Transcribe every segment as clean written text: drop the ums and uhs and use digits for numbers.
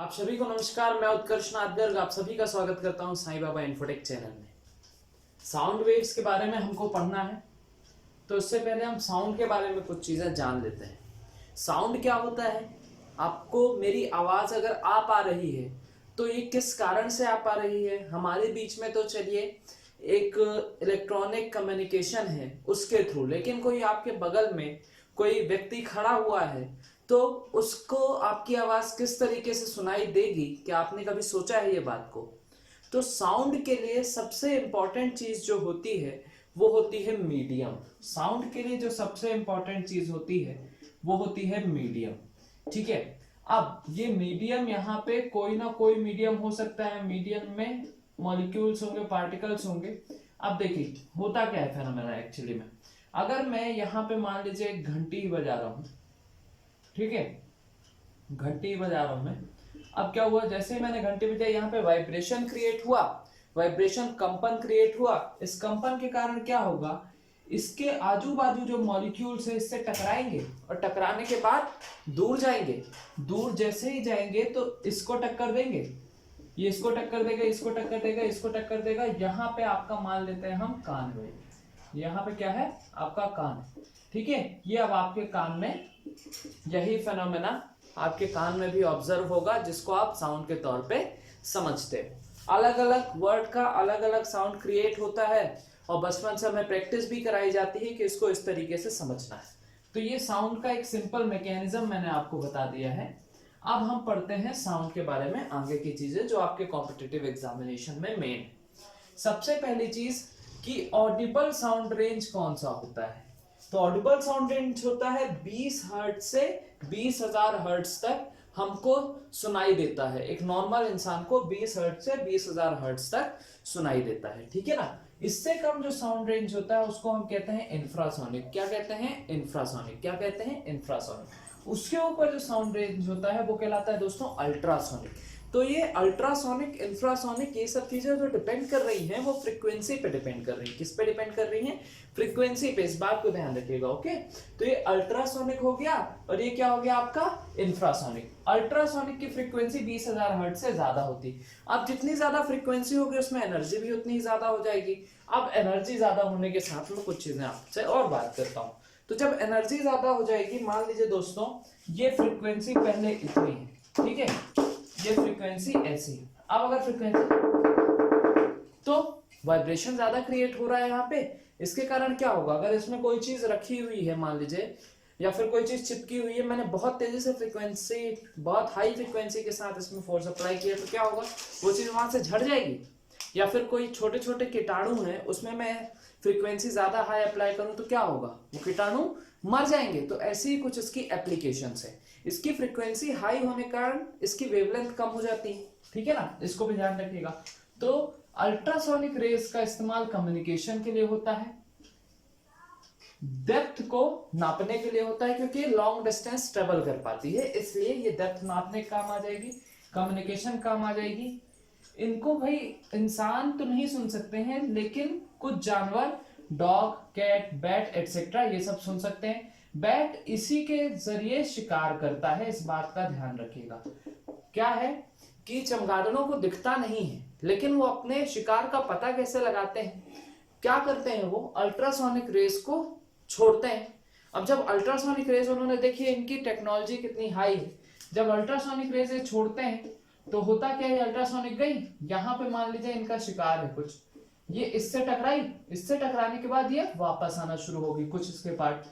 आप सभी को नमस्कार। मैं उत्कर्ष नाथ गर्ग आप सभी का स्वागत करता हूं साईं बाबा इन्फोटेक चैनल में। साउंड वेव्स के बारे में हमको पढ़ना है, तो इससे पहले हम साउंड के बारे में कुछ चीजें जान लेते हैं। साउंड क्या होता है? आपको मेरी आवाज अगर आ पा रही है तो ये किस कारण से आ पा रही है? हमारे बीच में तो चलिए एक इलेक्ट्रॉनिक कम्युनिकेशन है उसके थ्रू, लेकिन कोई आपके बगल में कोई व्यक्ति खड़ा हुआ है तो उसको आपकी आवाज किस तरीके से सुनाई देगी? क्या आपने कभी सोचा है ये बात को? तो साउंड के लिए सबसे इंपॉर्टेंट चीज जो होती है वो होती है मीडियम। साउंड के लिए जो सबसे इंपॉर्टेंट चीज होती है वो होती है मीडियम। ठीक है, अब ये मीडियम यहाँ पे कोई ना कोई मीडियम हो सकता है। मीडियम में मॉलिक्यूल्स होंगे, पार्टिकल्स होंगे। अब देखिए होता क्या है फेनोमेना एक्चुअली में। अगर मैं यहाँ पे मान लीजिए एक घंटी ही बजा रहा हूँ, ठीक है, घंटी बजा रहा हूं मैं। अब क्या हुआ, जैसे ही मैंने घंटी बजाई यहाँ पे वाइब्रेशन क्रिएट हुआ, वाइब्रेशन कंपन क्रिएट हुआ। इस कंपन के कारण क्या होगा, इसके आजू बाजू जो मॉलिक्यूल्स है इससे टकराएंगे और टकराने के बाद दूर जाएंगे। दूर जैसे ही जाएंगे तो इसको टक्कर देंगे, ये इसको टक्कर देगा, इसको टक्कर देगा, इसको टक्कर देगा। यहाँ पे आपका मान लेते हैं हम कान में, यहाँ पे क्या है आपका कान, ठीक है। ये अब आपके कान में यही फेनोमेना आपके कान में भी ऑब्जर्व होगा, जिसको आप साउंड के तौर पे समझते हैं। अलग अलग वर्ड का अलग अलग साउंड क्रिएट होता है और बचपन से हमें प्रैक्टिस भी कराई जाती है कि इसको इस तरीके से समझना है। तो ये साउंड का एक सिंपल मैकेनिज्म मैंने आपको बता दिया है। अब हम पढ़ते हैं साउंड के बारे में आगे की चीजें जो आपके कॉम्पिटिटिव एग्जामिनेशन में मेन है। सबसे पहली चीज कि ऑडिबल साउंड रेंज कौन सा होता है। तो ऑडिबल साउंड रेंज होता है 20 हर्ट्ज से 20,000 हर्ट्ज तक हमको सुनाई देता है। एक नॉर्मल इंसान को 20 हर्ट्ज से 20,000 हर्ट्ज तक सुनाई देता है, ठीक है ना। इससे कम जो साउंड रेंज होता है उसको हम कहते हैं इंफ्रासोनिक। क्या कहते हैं? इंफ्रासोनिक। क्या कहते हैं? इंफ्रासोनिक। उसके ऊपर जो साउंड रेंज होता है वो कहलाता है दोस्तों अल्ट्रासोनिक। तो ये अल्ट्रासोनिक, इंफ्रासोनिक, ये सब चीजें जो डिपेंड कर रही हैं वो फ्रीक्वेंसी पे डिपेंड कर रही हैं। किस पे डिपेंड कर रही हैं? फ्रीक्वेंसी पे। इस बात को ध्यान रखिएगा, ओके। तो ये अल्ट्रासोनिक हो गया और ये क्या हो गया आपका? इंफ्रासोनिक। अल्ट्रासोनिक की फ्रीक्वेंसी 20,000 हर्ट्ज से ज्यादा होती। अब जितनी ज्यादा फ्रीक्वेंसी होगी उसमें एनर्जी भी उतनी ही ज्यादा हो जाएगी। अब एनर्जी ज्यादा होने के साथ में कुछ चीजें आपसे और बात करता हूँ। तो जब एनर्जी ज्यादा हो जाएगी, मान लीजिए दोस्तों ये फ्रीक्वेंसी पहले इतनी है, ठीक है, ये फ्रीक्वेंसी ऐसी है। अब अगर फ्रीक्वेंसी तो वाइब्रेशन ज्यादा क्रिएट हो रहा है यहाँ पे। इसके कारण क्या होगा, अगर इसमें कोई चीज रखी हुई है मान लीजिए, या फिर कोई चीज चिपकी हुई है, मैंने बहुत तेजी से फ्रीक्वेंसी, बहुत हाई फ्रीक्वेंसी के साथ इसमें फोर्स अप्लाई किया, तो क्या होगा, वो चीज वहां से झड़ जाएगी। या फिर कोई छोटे छोटे कीटाणु हैं उसमें मैं फ्रीक्वेंसी ज्यादा हाई अप्लाई करूं तो क्या होगा, वो कीटाणु मर जाएंगे। तो ऐसी ही कुछ इसकी एप्लीकेशंस है। इसकी फ्रीक्वेंसी हाई होने के कारण इसकी वेवलेंथ कम हो जाती है, ठीक है ना, इसको भी ध्यान रखिएगा। तो अल्ट्रासोनिक रेज का इस्तेमाल कम्युनिकेशन के लिए होता है, डेप्थ को नापने के लिए होता है, क्योंकि लॉन्ग डिस्टेंस ट्रेवल कर पाती है, इसलिए ये डेप्थ नापने काम आ जाएगी, कम्युनिकेशन काम आ जाएगी। इनको भाई इंसान तो नहीं सुन सकते हैं, लेकिन कुछ जानवर, डॉग, कैट, बैट एटसेट्रा, ये सब सुन सकते हैं। बैट इसी के जरिए शिकार करता है, इस बात का ध्यान रखिएगा। क्या है कि चमगादड़ों को दिखता नहीं है, लेकिन वो अपने शिकार का पता कैसे लगाते हैं? क्या करते हैं, वो अल्ट्रासोनिक रेस को छोड़ते हैं। अब जब अल्ट्रासोनिक रेस, उन्होंने देखिए इनकी टेक्नोलॉजी कितनी हाई है, जब अल्ट्रासोनिक रेस छोड़ते हैं तो होता क्या है, अल्ट्रासोनिक गई, यहाँ पे मान लीजिए इनका शिकार है कुछ, ये इससे टकराई, इससे टकराने के बाद ये वापस आना शुरू होगी कुछ इसके पार्ट।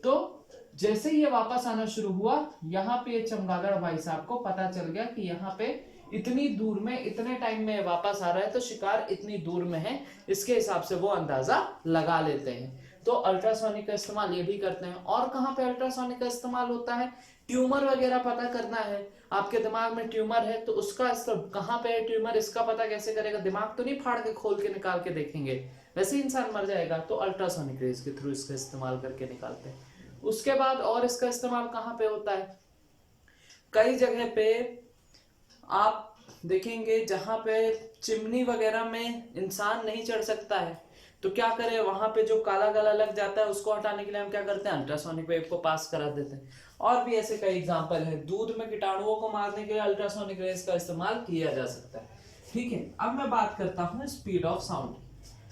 तो जैसे ही ये वापस आना शुरू हुआ, यहाँ पे ये चमगादड़ भाई साहब को पता चल गया कि यहाँ पे इतनी दूर में, इतने टाइम में वापस आ रहा है, तो शिकार इतनी दूर में है, इसके हिसाब से वो अंदाजा लगा लेते हैं। तो अल्ट्रासोनिक का इस्तेमाल ये भी करते हैं। और कहाँ पे अल्ट्रासोनिक का इस्तेमाल होता है? ट्यूमर वगैरह पता करना है, आपके दिमाग में ट्यूमर है तो उसका कहाँ पे है ट्यूमर, इसका पता कैसे करेगा? दिमाग तो नहीं फाड़ के खोल के निकाल के देखेंगे, वैसे इंसान मर जाएगा। तो अल्ट्रासोनिक रेज के थ्रू इसका इस्तेमाल करके निकालते हैं। उसके बाद और इसका इस्तेमाल कहाँ पे होता है? कई जगह पे आप देखेंगे जहां पे चिमनी वगैरह में इंसान नहीं चढ़ सकता है, तो क्या करें, वहां पे जो काला काला लग जाता है उसको हटाने के लिए हम क्या करते हैं, अल्ट्रासोनिक वेव को पास करा देते हैं। और भी ऐसे कई एग्जांपल है। दूध में कीटाणुओं को मारने के लिए अल्ट्रासोनिक रेज का इस्तेमाल किया जा सकता है। ठीक है, अब मैं बात करता हूँ स्पीड ऑफ साउंड।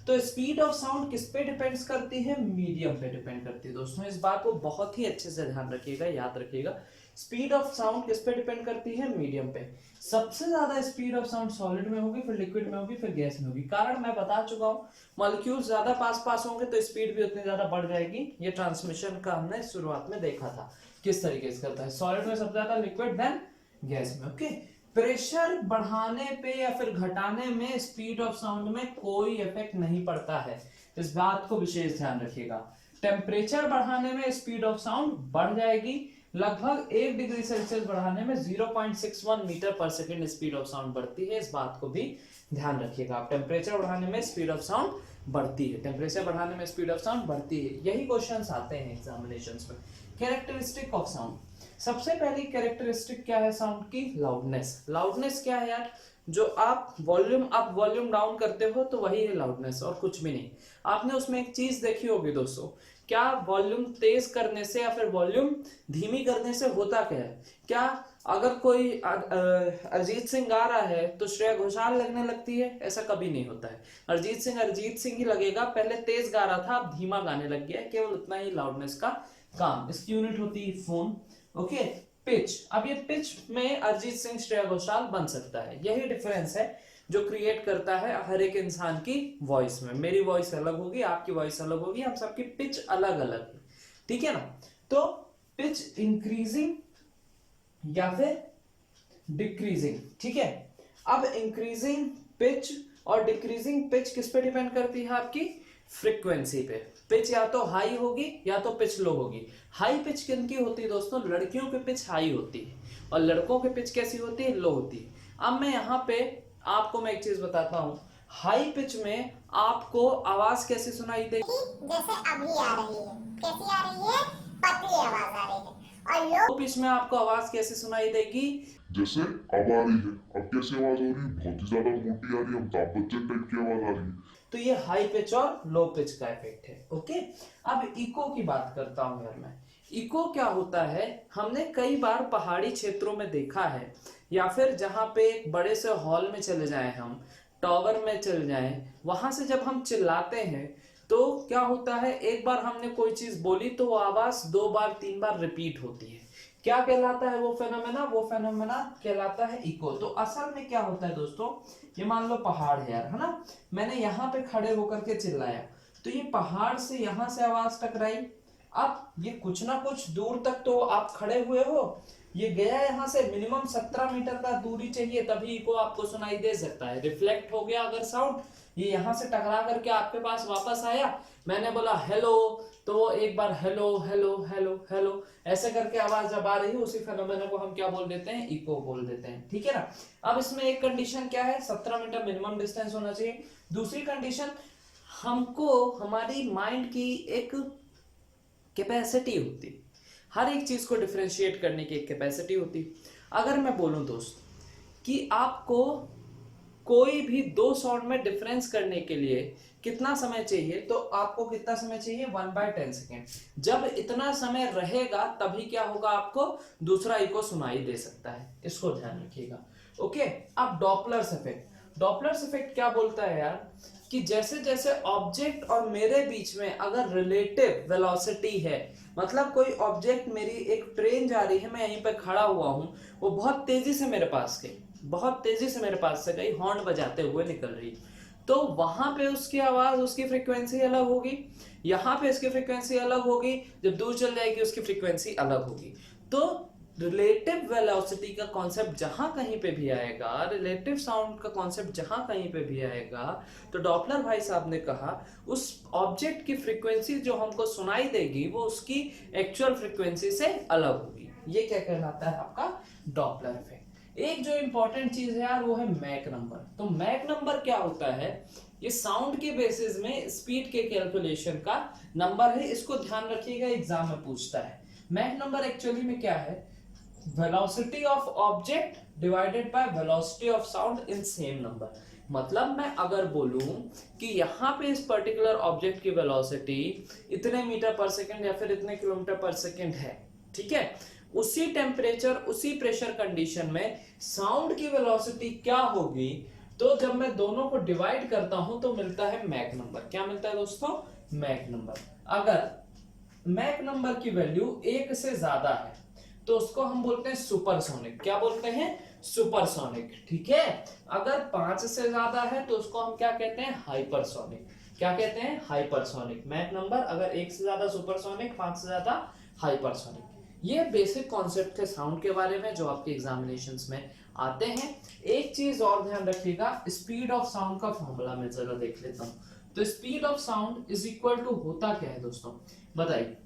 तो स्पीड ऑफ साउंड किस पे डिपेंड्स करती है? मीडियम पे डिपेंड करती है। दोस्तों इस बात को बहुत ही अच्छे से ध्यान रखिएगा, याद रखिएगा। स्पीड ऑफ साउंड किस पे डिपेंड करती है? मीडियम पे। सबसे ज्यादा स्पीड ऑफ साउंड सॉलिड में होगी, फिर लिक्विड में होगी, फिर गैस में होगी। कारण मैं बता चुका हूँ, मॉलिक्यूल ज्यादा पास पास होंगे तो स्पीड भी उतनी ज्यादा बढ़ जाएगी। ये ट्रांसमिशन का हमने शुरुआत में देखा था किस तरीके से करता है। सॉलिड में सबसे ज्यादा, लिक्विड देन गैस में। ओके, प्रेशर बढ़ाने पे या फिर घटाने में स्पीड ऑफ साउंड में कोई इफेक्ट नहीं पड़ता है, इस बात को विशेष ध्यान रखिएगा। टेम्परेचर बढ़ाने में स्पीड ऑफ साउंड बढ़ जाएगी, लगभग 1 डिग्री सेल्सियस बढ़ाने में 0.61 मीटर पर सेकेंड स्पीड ऑफ साउंड बढ़ती है, इस बात को भी ध्यान रखिएगा आप। टेम्परेचर बढ़ाने में स्पीड ऑफ साउंड बढ़ती है, टेम्परेचर बढ़ाने में स्पीड ऑफ साउंड बढ़ती है। यही क्वेश्चंस आते हैं एग्जामिनेशंस में। कैरेक्टरिस्टिक ऑफ साउंड, सबसे पहली कैरेक्टरिस्टिक क्या है साउंड की? लाउडनेस। लाउडनेस क्या है यार? जो आप वॉल्यूम अप वॉल्यूम डाउन करते हो तो वही है लाउडनेस, और कुछ भी नहीं। आपने उसमें एक चीज देखी होगी दोस्तों, क्या वॉल्यूम तेज करने से या फिर वॉल्यूम धीमी करने से होता क्या है? क्या अगर कोई अरिजीत सिंह गा रहा है तो श्रेया घोषाल लगने लगती है? ऐसा कभी नहीं होता है। अरिजीत सिंह ही लगेगा। पहले तेज गा रहा था, अब धीमा गाने लग गया है, केवल उतना ही लाउडनेस का काम। इसकी यूनिट होती है फोन। Okay, pitch. अब ये पिच में अरिजीत सिंह, श्रेया घोषाल बन सकता है। यही डिफरेंस है जो क्रिएट करता है हर एक इंसान की वॉइस में। मेरी वॉइस अलग होगी, आपकी वॉइस अलग होगी, हम सबकी पिच अलग अलग है, ठीक है ना। तो पिच इंक्रीजिंग या फिर डिक्रीजिंग, ठीक है। अब इंक्रीजिंग पिच और डिक्रीजिंग पिच किस पे डिपेंड करती है? आपकी फ्रीक्वेंसी पे। पिच या तो हाई होगी या तो पिच लो होगी। हाई पिच किनकी होती है दोस्तों? लड़कियों की पिच हाई होती है, और लड़कों की पिच कैसी होती है? लो होती है। अब मैं यहाँ पे आपको मैं एक चीज बताता हूँ, हाई पिच में आपको आवाज कैसी सुनाई देगी? जैसे अभी आ रही है। कैसी आ रही है? पतली आवाज आ रही है। और लो पिच में आपको आवाज कैसी सुनाई देगी? जैसे अब आ रही है। अब कैसी आवाज हो रही है? बहुत ही ज्यादा मोटी आ रही है, अमिताभ बच्चन टाइप की आवाज आ रही है। तो ये हाई पिच और लो पिच का इफेक्ट है। ओके, अब इको की बात करता हूं यार मैं। इको क्या होता है? हमने कई बार पहाड़ी क्षेत्रों में देखा है, या फिर जहां पे एक बड़े से हॉल में चले जाएं, हम टावर में चले जाएं, वहां से जब हम चिल्लाते हैं तो क्या होता है, एक बार हमने कोई चीज बोली तो वो आवाज 2 बार 3 बार रिपीट होती है। क्या कहलाता है वो फेनोमेना? वो फेनोमेना कहलाता है इको। तो असल में क्या होता है दोस्तों, ये मान लो पहाड़ है यार, है ना। मैंने यहाँ पे खड़े होकर के चिल्लाया, तो ये पहाड़ से यहाँ से आवाज टकराई। अब ये कुछ ना कुछ दूर तक तो आप खड़े हुए हो, ये गया यहाँ से मिनिमम 17 मीटर का दूरी चाहिए, तभी इको आपको सुनाई दे सकता है। रिफ्लेक्ट हो गया अगर साउंड, ये यहाँ से टकरा करके आपके पास वापस आया, मैंने बोला हेलो, तो वो एक बार हेलो हेलो हेलो हेलो ऐसे करके आवाज जब आ रही है, उसी फेनोमेना को हम क्या बोल देते हैं? इको बोल देते हैं, ठीक है ना। अब इसमें एक कंडीशन क्या है? 17 मीटर मिनिमम डिस्टेंस होना चाहिए। दूसरी कंडीशन, हमको हमारी माइंड की एक कैपेसिटी होती, हर एक चीज को डिफरेंशिएट करने की एक कैपेसिटी होती। अगर मैं बोलूं दोस्त कि आपको कोई भी 2 साउंड में डिफरेंस करने के लिए कितना समय चाहिए, तो आपको कितना समय चाहिए? 1/10 सेकेंड। जब इतना समय रहेगा तभी क्या होगा, आपको दूसरा इको सुनाई दे सकता है, इसको ध्यान रखिएगा। ओके, अब डॉपलर्स इफेक्ट। डॉपलर्स इफेक्ट क्या बोलता है यार, कि जैसे जैसे ऑब्जेक्ट और मेरे बीच में अगर रिलेटिव वेलोसिटी है, मतलब कोई ऑब्जेक्ट, मेरी एक ट्रेन जा रही है, मैं यहीं पे खड़ा हुआ हूं, वो बहुत तेजी से मेरे पास गई, बहुत तेजी से मेरे पास से गई, हॉर्न बजाते हुए निकल रही, तो वहां पे उसकी आवाज, उसकी फ्रीक्वेंसी अलग होगी, यहाँ पे इसकी फ्रीक्वेंसी अलग होगी, जब दूर चल जाएगी उसकी फ्रीक्वेंसी अलग होगी। तो रिलेटिव वेलोसिटी का कॉन्सेप्ट जहां कहीं पे भी आएगा, रिलेटिव साउंड का कॉन्सेप्ट जहां कहीं पे भी आएगा, तो डॉपलर भाई साहब ने कहा उस ऑब्जेक्ट की फ्रीक्वेंसी जो हमको सुनाई देगी वो उसकी एक्चुअल फ्रीक्वेंसी से अलग होगी। ये क्या कहलाता है? आपका डॉपलर इफेक्ट। एक जो इंपॉर्टेंट चीज है यार, वो है मैक नंबर। तो मैक नंबर क्या होता है? ये साउंड के बेसिस में स्पीड के कैलकुलेशन का नंबर है, इसको ध्यान रखिएगा, एग्जाम में पूछता है। मैक नंबर एक्चुअली में क्या है? Velocity of object divided by velocity of sound in same number. मतलब मैं अगर बोलूं कि यहाँ पे इस पर्टिकुलर ऑब्जेक्ट की वेलोसिटी इतने मीटर पर सेकंड या फिर इतने किलोमीटर पर सेकंड है, ठीक है, उसी टेम्परेचर उसी प्रेशर कंडीशन में साउंड की वेलोसिटी क्या होगी, तो जब मैं दोनों को डिवाइड करता हूं तो मिलता है मैक नंबर। क्या मिलता है दोस्तों? Mach number. अगर मैक नंबर की वैल्यू 1 से ज्यादा है तो उसको हम बोलते हैं सुपरसोनिक। क्या बोलते हैं? सुपरसोनिक। ठीक है। अगर 5 से ज्यादा है तो उसको हम क्या कहते हैं? हाइपरसोनिक। क्या कहते हैं? हाइपरसोनिक। मैक नंबर अगर 1 से ज्यादा सुपरसोनिक, 5 से ज्यादा हाइपरसोनिक। ये बेसिक कॉन्सेप्ट थे साउंड के बारे में जो आपके एग्जामिनेशंस में आते हैं। एक चीज और ध्यान रखिएगा, स्पीड ऑफ साउंड का फॉर्मूला मैं जरा देख लेता हूं। तो speed of sound is equal to होता क्या है दोस्तों? बताइए।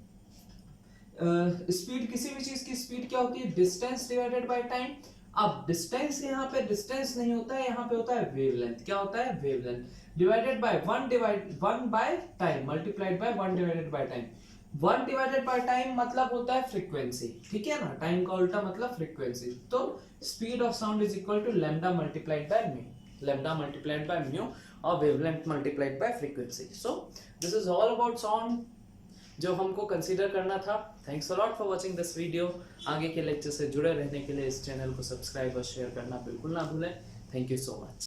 स्पीड, किसी भी चीज की स्पीड क्या होती है? Distance divided by time. अब डिस्टेंस यहाँ पे डिस्टेंस नहीं होता है, यहाँ पे होता है वेवलेंथ। क्या होता है? Wavelength divided by 1 by time multiplied by 1 divided by time. 1 divided by time मतलब होता है फ्रीक्वेंसी। ठीक है ना? टाइम का उल्टा मतलब फ्रीक्वेंसी। तो speed of sound is equal to lambda multiplied by mu. Lambda multiplied by mu और wavelength multiplied by frequency. So this is all about sound जो हमको कंसीडर करना था। Thanks a lot for watching this video. आगे के lecture से जुड़े रहने के लिए इस चैनल को सब्सक्राइब और शेयर करना बिल्कुल ना भूलें। Thank you so much.